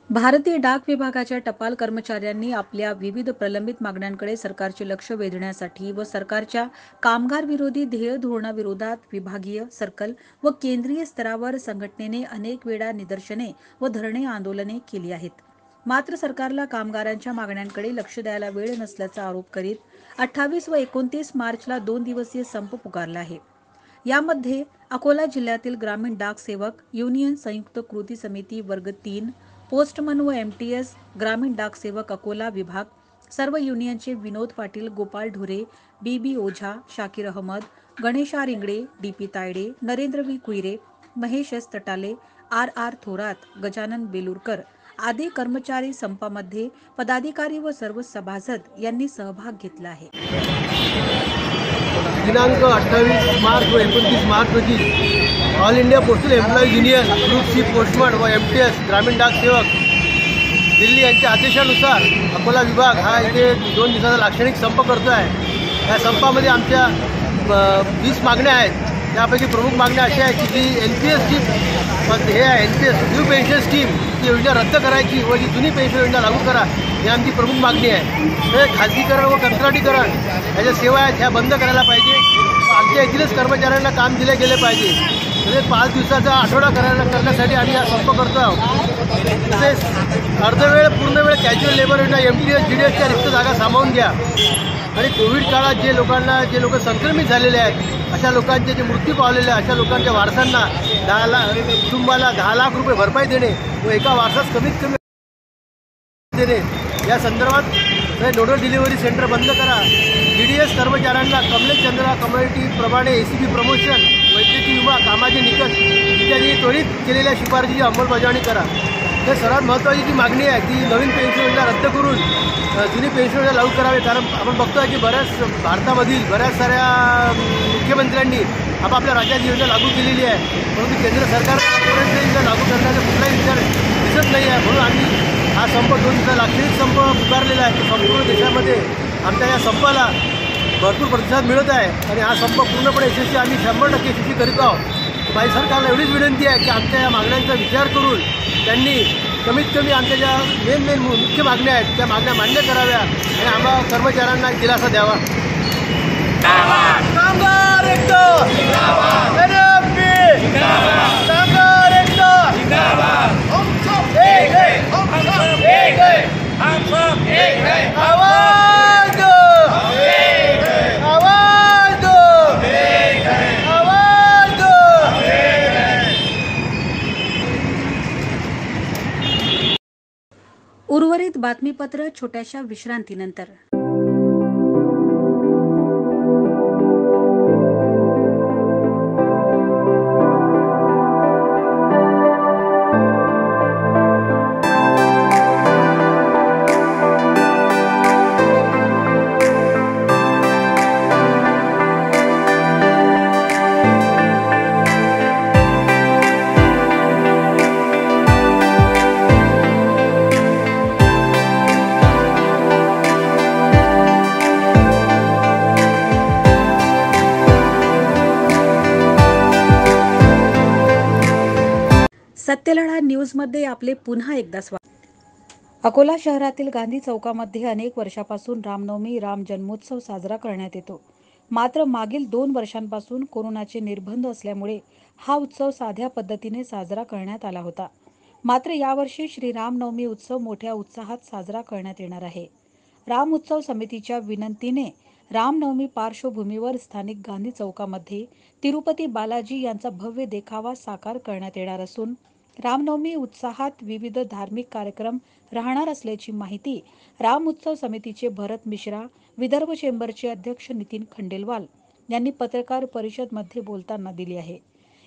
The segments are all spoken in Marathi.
भारतीय डाक विभागाच्या टपाल कर्मचाऱ्यांनी आपल्या विविध प्रलंबित मागण्यांकडे सरकारचे लक्ष वेधण्यासाठी व सरकारच्या कामगार विरोधी ध्येय धोरणाविरोधात विभागीय, सर्कल व केंद्रीय स्तरावर संघटनेने अनेक वेळा निदर्शने व धरणे आंदोलने केली आहेत. मात्र सरकारला कामगारांच्या मागण्यांकडे लक्ष द्यायला वेळ नसल्याचा आरोप करीत 28 व 29 मार्चला 2 दिवसीय संप पुकारला आहे. यामध्ये अकोला जिल्ह्यातील ग्रामीण डाक सेवक युनियन, संयुक्त कृती समिती वर्ग 3, पोस्टमन व MTS, ग्रामीण डाक सेवक अकोला विभाग, सर्व युनियनचे Vinod Patil, Gopal Dhore, BB Ojha, Shakir Ahmed, Ganesh R Ingale, DP Tayde, Narendra V Kuire, Mahesh S Tatale, RR Thorat, Gajanan Belurkar आदी कर्मचारी संपामध्ये पदाधिकारी व सर्व सभासद यांनी सहभाग घेतला आहे. दिनांक 28 मार्च व 29 मार्च रोजी all India postal employees union, group C postman व MTS ग्रामीण डाक सेवक दिल्ली यांच्या आदेशानुसार अकोला विभाग हा इथे 2 दिवसाचा लाक्षणिक संप करतो आहे. या संपामध्ये आमच्या 20 मागण्या आहेत. त्यापैकी प्रमुख मागण्या अशा आहेत की जी NPS जी हे आहे, NPS न्यू पेन्शन स्कीम ती योजना रद्द करायची व जी जुनी पेन्शन योजना लागू करा, ही आमची प्रमुख मागणी आहे. हे खाजगीकरण व कंत्राटीकरण ह्या ज्या सेवा आहेत ह्या बंद करायला पाहिजे. आमच्या येथीलच कर्मचाऱ्यांना काम दिले गेले पाहिजे. म्हणजे 5 दिवसाचा आठवडा करण्यासाठी आम्ही हा संप करतो आहोत. तसेच अर्धवेळ, पूर्ण वेळ कॅज्युअल लेबर योजना MTS GDSच्या रिक्त जागा सामावून घ्या. आणि कोविड काळात जे लोक संक्रमित झालेले आहेत, अशा लोकांचे जे मृत्यू पावलेले आहेत, अशा लोकांच्या वारसांना कुटुंबाला 10 लाख रुपये भरपाई देणे व एका वारसास कमीत कमी देणे या संदर्भात नोडल डिलिव्हरी सेंटर बंद करा. GDS कर्मचाऱ्यांना कमलेश चंद्रा कम्युनिटी प्रमाणे ACP प्रमोशन, वैद्यकीय विमा, कामाचे निकष इत्यादी त्वरित केलेल्या शिफारशीची अंमलबजावणी करा. तर सर्वात महत्त्वाची जी मागणी आहे ती नवीन पेन्शन योजना रद्द करून जुनी पेन्शन योजना लागू करावी. कारण आपण बघतोय की भारतामधील बऱ्याच साऱ्या मुख्यमंत्र्यांनी आपापल्या राज्यात योजना लागू केलेली आहे, परंतु केंद्र सरकारने योजना लागू करण्याचा कुठलाही विचार दिसत नाही आहे. म्हणून आम्ही हा संप 2 दिवसाचा लाक्षणिक संप पुकारलेला आहे. संपूर्ण देशामध्ये आमच्या या संपाला भरपूर प्रतिसाद मिळत आहे आणि हा संप पूर्णपणे यशस्वी आम्ही 100% यशस्वी करीत आहोत. माझी सरकारला एवढीच विनंती आहे की आमच्या या मागण्यांचा विचार करून त्यांनी कमीत कमी आमच्या ज्या मेन मुख्य मागण्या आहेत त्या मागण्या मान्य कराव्या आणि आम्हा कर्मचाऱ्यांना दिलासा द्यावा. कामगार एकता, कामगार एकता, हम सब एक है, हम सब एक है, हम सब एक है. आवाज दो, आवाज दो, आवाज दो. उर्वरित बातमीपत्र छोट्याशा विश्रांतीनंतर. सत्यलढा न्यूजमध्ये आपले पुन्हा एकदा स्वागत. अकोला शहरातील गांधी चौकामध्ये अनेक वर्षापासून रामनवमी, राम जन्मोत्सव साजरा करण्यात येतो. मात्र मागील 2 वर्षांपासून कोरोनाचे निर्बंध असल्यामुळे हा उत्सव साध्या पद्धतीने साजरा करण्यात आला होता. मात्र यावर्षी श्री रामनवमी उत्सव मोठ्या उत्साहात साजरा करण्यात येणार आहे. राम उत्सव समितीच्या विनंतीने रामनवमी पार्श्वभूमीवर स्थानिक गांधी चौकामध्ये तिरुपती बालाजी यांचा भव्य देखावा साकार करण्यात येणार असून रामनवमी उत्साहात विविध धार्मिक कार्यक्रम राहणार असल्याची माहिती राम उत्सव समितीचे भरत मिश्रा, विदर्भ चेंबरचे अध्यक्ष नितीन खंडेलवाल यांनी पत्रकार परिषदेमध्ये बोलताना दिली आहे.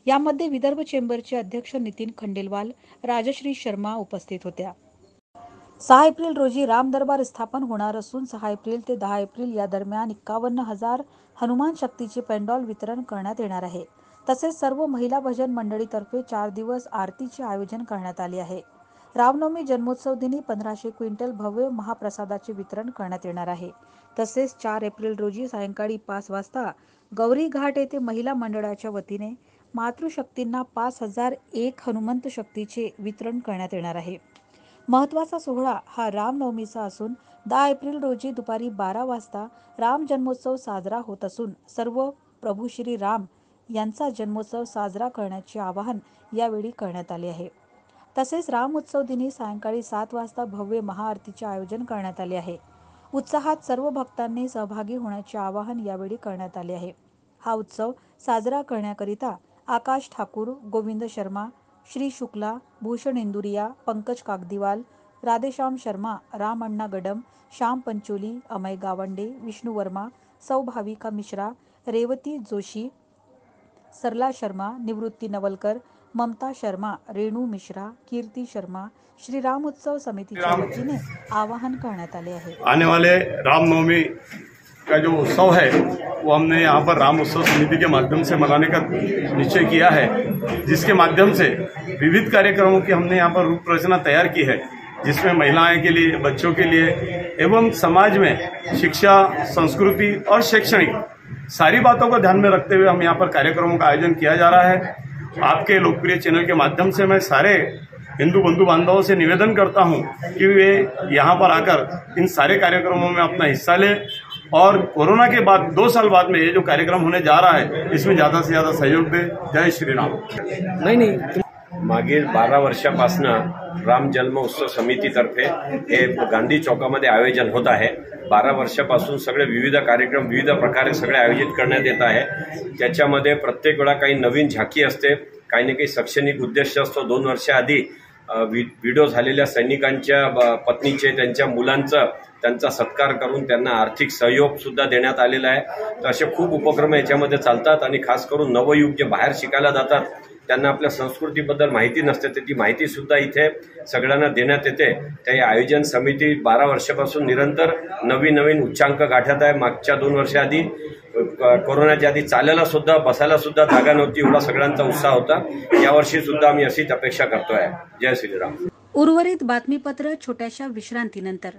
यामध्ये विदर्भ चेंबरचे अध्यक्ष नितीन खंडेलवाल, राजश्री शर्मा उपस्थित होत्या. 6 एप्रिल रोजी राम दरबार स्थापन होणार असून 6 एप्रिल ते 10 एप्रिल या दरम्यान 51,000 हनुमान शक्तीचे पेंडॉल वितरण करण्यात येणार आहे. तसेच सर्व महिला भजन मंडळीतर्फे 4 दिवस आरतीचे आयोजन करण्यात आले आहे. रामनवमी जन्मोत्सव दिनी 1500 क्विंटल भव्य महाप्रसादाचे वितरण करण्यात येणार आहे. तसेच 4 एप्रिल रोजी सायंकाळी 5 वाजता गौरी घाट येथे महिला मंडळाच्या वतीने मातृशक्तींना 5001 हनुमंत शक्तीचे वितरण करण्यात येणार आहे. महत्त्वाचा सोहळा हा रामनवमीचा असून 10 एप्रिल रोजी दुपारी 12 वाजता राम जन्मोत्सव साजरा होत असून सर्व प्रभू श्री राम यांचा जन्मोत्सव साजरा करण्याचे आवाहन यावेळी करण्यात आले आहे. तसेच राम उत्सव दिनी सायंकाळी 7 वाजता भव्य महाआरतीचे आयोजन करण्यात आले आहे. उत्साहात सर्व भक्तांनी सहभागी होण्याचे आवाहन यावेळी करण्यात आले आहे. हा उत्सव साजरा करण्याकरिता आकाश ठाकूर, गोविंद शर्मा, श्री शुक्ला, भूषण इंदुरिया, पंकज कागदीवाल, राधेश्याम शर्मा, राम अण्णा गडम, श्याम पंचोली, अमय गावंडे, विष्णू वर्मा, सौ भाविका मिश्रा, रेवती जोशी, सरला शर्मा, निवृत्ती नवलकर, ममता शर्मा, रेणू मिश्रा, कीर्ति शर्मा, श्री राम उत्सव समितीच्या वतीने आवाहन करण्यात आले आहे. आने वाले रामनवमी का जो उत्सव है वो हमने यहाँ पर राम उत्सव समिति के माध्यम से मनाने का निश्चय किया है, जिसके माध्यम से विविध कार्यक्रमों की हमने यहाँ पर रूपरचना तैयार की है, जिसमें महिलाएं के लिए, बच्चों के लिए एवं समाज में शिक्षा, संस्कृति और शैक्षणिक सारी बातों को ध्यान में रखते हुए हम यहाँ पर कार्यक्रमों का आयोजन किया जा रहा है. आपके लोकप्रिय चैनल के माध्यम से मैं सारे हिंदू बंधु बांधवों से निवेदन करता हूं कि वे यहाँ पर आकर इन सारे कार्यक्रमों में अपना हिस्सा लें और कोरोना के बाद 2 साल बाद में ये जो कार्यक्रम होने जा रहा है इसमें ज़्यादा से ज़्यादा सहयोग दें. जय श्री राम. नाही मागील 12 वर्षापासून राम जन्म उत्सव समितीतर्फे हे गांधी चौकामध्ये आयोजन होत आहे. 12 वर्षापासून सगळे विविध कार्यक्रम विविध प्रकारे सगळे आयोजित करण्यात येत आहे. त्याच्यामध्ये प्रत्येक वेळा काही नवीन झाकी असते, काही ना काही शैक्षणिक उद्देश असतो. 2 वर्षाआधी व्हिडिओ झालेल्या सैनिकांच्या पत्नीचे, त्यांच्या मुलांचा त्यांचा सत्कार करून त्यांना आर्थिक सहयोग सुद्धा देण्यात आलेला आहे. तर असे खूप उपक्रम याच्यामध्ये चालतात आणि खास करून नवयुग जे बाहेर शिकायला जातात त्यांना आपल्या संस्कृतीबद्दल माहिती नसते, तर ती माहिती सुद्धा इथे सगळ्यांना देण्यात येते. त्या आयोजन समिती 12 वर्षापासून निरंतर नवीन उच्चांक गाठत आहे. मागच्या 2 वर्षाआधी कोरोनाच्या आधी चालायला सुद्धा बसायला सुद्धा जागा नव्हती, एवढा सगळ्यांचा उत्साह होता. यावर्षी सुद्धा आम्ही अशीच अपेक्षा करतोय. जय श्रीराम. उर्वरित बातमीपत्र छोट्याशा विश्रांतीनंतर.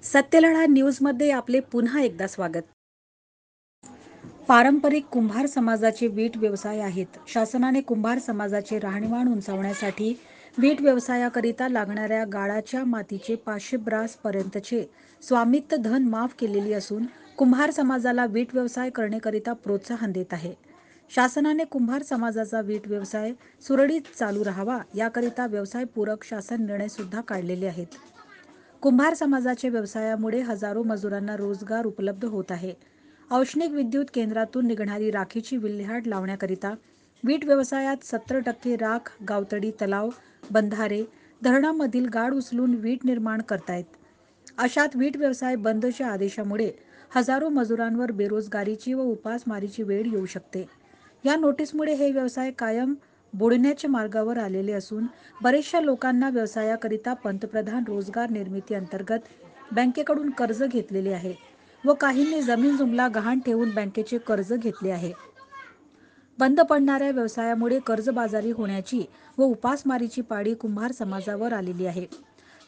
सत्यलढा न्यूजमध्ये आपले पुन्हा एकदा स्वागत. पारंपरिक कुंभार समाजाचे वीट व्यवसाय आहेत. शासनाने कुंभार समाजाचे राहणीमान उंचावण्यासाठी वीट व्यवसायाकरिता लागणाऱ्या गाळाच्या मातीचे 500 ब्रास पर्यंतचे स्वामित्व धन माफ केलेली असून कुंभार समाजाला वीट व्यवसाय करण्याकरिता प्रोत्साहन देत आहे. शासनाने कुंभार समाजाचा वीट व्यवसाय सुरळीत चालू राहावा याकरिता व्यवसाय पूरक शासन निर्णय सुद्धा काढलेले आहेत. कुंभार समाजाच्या व्यवसायामुळे हजारो मजुरांना रोजगार उपलब्ध होत आहे. औष्णिक विद्युत केंद्रातून निघणारी राखीची विल्हेवाट लावण्याकरिता वीट व्यवसायात 70% राख गावतळी, तलाव, बंधारे, धरणामधील गाळ उचलून वीट निर्माण करतायत. अशात वीट व्यवसाय बंदच्या आदेशामुळे हजारो मजुरांवर बेरोजगारीची व उपासमारीची वेळ येऊ शकते. या नोटीसमुळे हे व्यवसाय कायम बुडण्याच्या मार्गावर आलेले असून बरेचशा लोकांना व्यवसायाकरिता पंतप्रधान रोजगार निर्मिती अंतर्गत बँकेकडून कर्ज घेतलेले आहे व काहींनी जमीन जुमला गहाण ठेवून बँकेचे कर्ज घेतले आहे. बंद पडणाऱ्या व्यवसायामुळे कर्जबाजारी होण्याची व उपासमारीची पाळी कुंभार समाजावर आलेली आहे.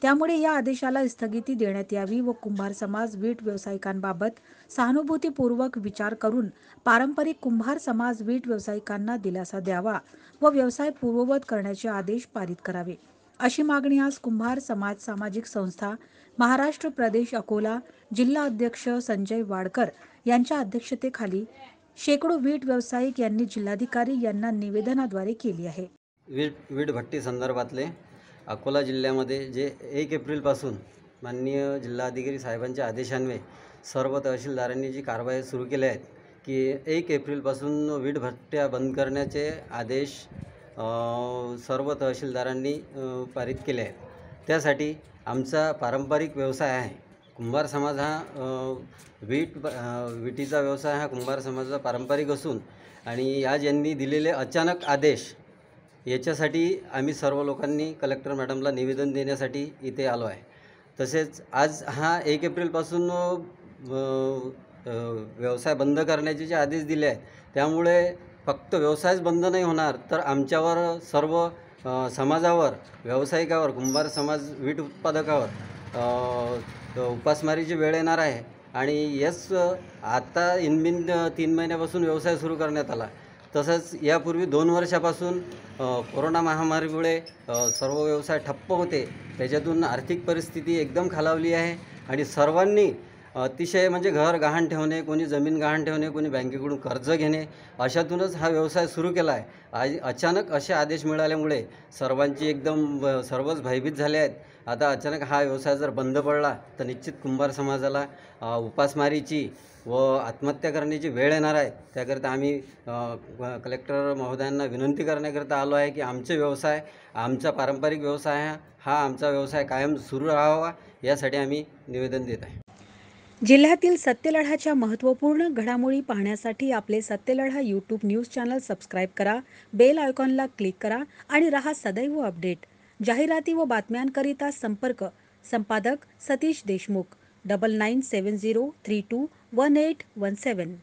त्यामुळे या आदेशाला स्थगिती देण्यात यावी व कुंभार समाज वीट व्यावसायिकांबाबत सहानुभूतीपूर्वक विचार करून पारंपरिक कुंभार समाज वीट व्यावसायिकांना दिलासा द्यावा व व्यवसाय पूर्ववत करण्याचे आदेश पारित करावे, अशी मागणी आज कुंभार समाज सामाजिक संस्था महाराष्ट्र प्रदेश अकोला जिल्हा अध्यक्ष संजय वाडकर यांच्या अध्यक्षतेखाली शेकडो वीट व्यावसायिक यांनी जिल्हाधिकारी यांना निवेदनाद्वारे केली आहे. वीट भट्टी संदर्भातले अकोला जिल्ह्यामध्ये जे 1 एप्रिलपासून माननीय जिल्हाधिकारी साहेबांच्या आदेशान्वये सर्व तहसीलदारांनी जी कारवाई सुरू केली आहे की 1 एप्रिलपासून वीट भट्ट्या बंद करण्याचे आदेश सर्व तहसीलदारांनी पारित केले आहेत। त्यासाठी आमचा पारंपरिक व्यवसाय आहे कुंभार समाज हा विटीचा व्यवसाय हा कुंभार समाजाचा पारंपरिक असून आणि आज यांनी दिलेले अचानक आदेश याच्यासाठी आम्ही सर्व लोकांनी कलेक्टर मॅडमला निवेदन देण्यासाठी इथे आलो आहे। तसेच आज हा 1 एप्रिलपासून व्यवसाय बंद करण्याचे जे आदेश दिले आहेत त्यामुळे फक्त व्यवसायच बंद नाही होणार तर आमच्यावर सर्व समाजावर व्यावसायिकावर कुंभार समाज वीट उत्पादकावर उपासमारीची वेळ येणार आहे। आणि यस आता इनबिन 3 महिन्यापासून व्यवसाय सुरू करण्यात आला। तसंच यापूर्वी 2 वर्षापासून कोरोना महामारीमुळे सर्व व्यवसाय ठप्प होते, त्याच्यातून आर्थिक परिस्थिती एकदम खालावली आहे आणि सर्वांनी अतिशय म्हणजे घर गहाण ठेवणे, कोणी जमीन गहाण ठेवणे, कोणी बँकेकडून कर्ज घेणे अशातूनच हा व्यवसाय सुरू केला आहे। आज अचानक असे आदेश मिळाल्यामुळे सर्वांची एकदम सर्वच भयभीत झाले आहेत। आता अचानक हा व्यवसाय जर बंद पडला तर निश्चित कुंभार समाजाला उपासमारीची व आत्महत्या करण्याची वेळ येणार आहे। त्याकरता आम्ही कलेक्टर महोदयांना विनंती करण्याकरता आलो आहे की आमचे व्यवसाय आमचा पारंपरिक व्यवसाय हा आमचा व्यवसाय कायम सुरू राहावा यासाठी आम्ही निवेदन देत आहे। जिल्ह्यातील सत्यलढाच्या महत्त्वपूर्ण घडामोडी पाहण्यासाठी आपले Satyaladha YouTube news channel subscribe करा, बेल आयकॉनला क्लिक करा आणि रहा सदैव अपडेट। जाहिराती व बातम्यांकरिता संपादक सतीश देशमुख 9970321817।